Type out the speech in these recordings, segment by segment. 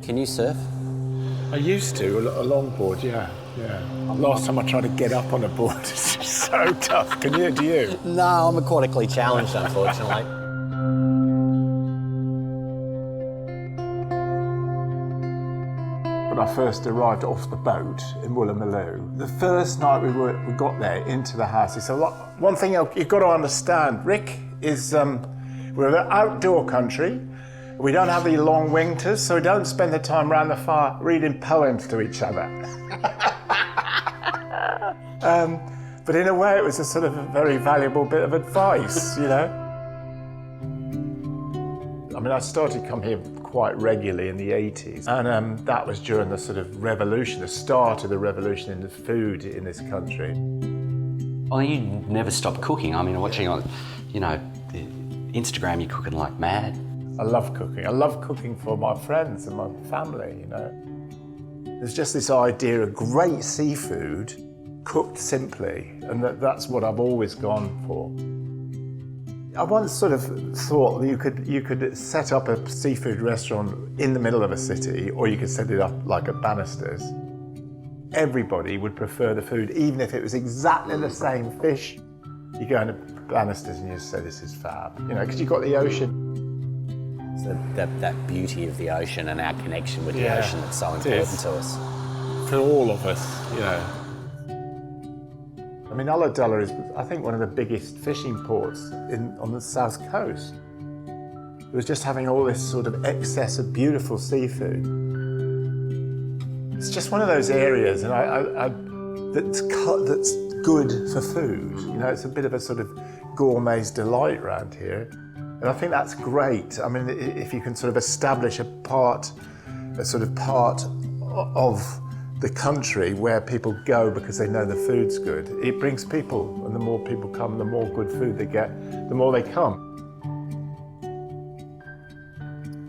Can you surf? I used to, a longboard, yeah. Last time I tried to get up on a board, it's just so tough. Can you? Do you? No, I'm aquatically challenged, unfortunately. When I first arrived off the boat in Woolloomooloo, the first night we got there into the house, it's a lot. One thing you've got to understand, Rick, is we're an outdoor country. We don't have the long winters, so we don't spend the time around the fire reading poems to each other. But in a way, it was a sort of a very valuable bit of advice, you know. I mean, I started to come here quite regularly in the 80s, and that was during the sort of revolution, the start of the revolution in the food in this country. Well, you never stop cooking. I mean, watching on, you know, Instagram, you're cooking like mad. I love cooking. I love cooking for my friends and my family, you know. There's just this idea of great seafood cooked simply, and that's what I've always gone for. I once sort of thought that you could set up a seafood restaurant in the middle of a city, or you could set it up like at Bannister's. Everybody would prefer the food, even if it was exactly the same fish. You go into Bannister's and you say, this is fab, you know, because you've got the ocean. So that beauty of the ocean and our connection with the ocean that's so important to us. For all of us, you know. I mean, Ulladulla is, I think, one of the biggest fishing ports on the south coast. It was just having all this sort of excess of beautiful seafood. It's just one of those areas, and that's good for food. You know, it's a bit of a sort of gourmet's delight around here. And I think that's great. I mean, if you can sort of establish a sort of part of the country where people go because they know the food's good, it brings people, and the more people come, the more good food they get, the more they come.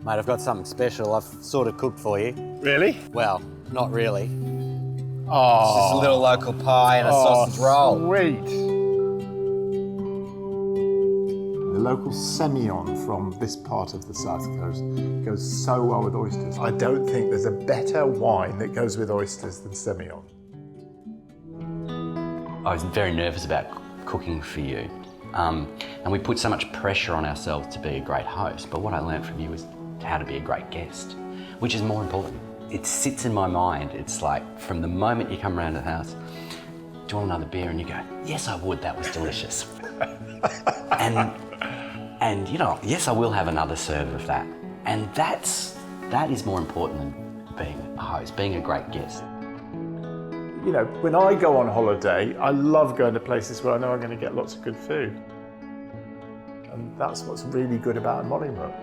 Mate, I've got something special I've sort of cooked for you. Really? Well, not really. Oh. It's just a little local pie and a sausage roll. Sweet. The local Semillon from this part of the south coast goes so well with oysters. I don't think there's a better wine that goes with oysters than Semillon. I was very nervous about cooking for you, and we put so much pressure on ourselves to be a great host, but what I learned from you was how to be a great guest, which is more important. It sits in my mind. It's like, from the moment you come around the house, do you want another beer? And you go, yes, I would, that was delicious. And you know, yes, I will have another serve of that. And that is more important than being a host, being a great guest. You know, when I go on holiday, I love going to places where I know I'm going to get lots of good food. And that's what's really good about Mollymook.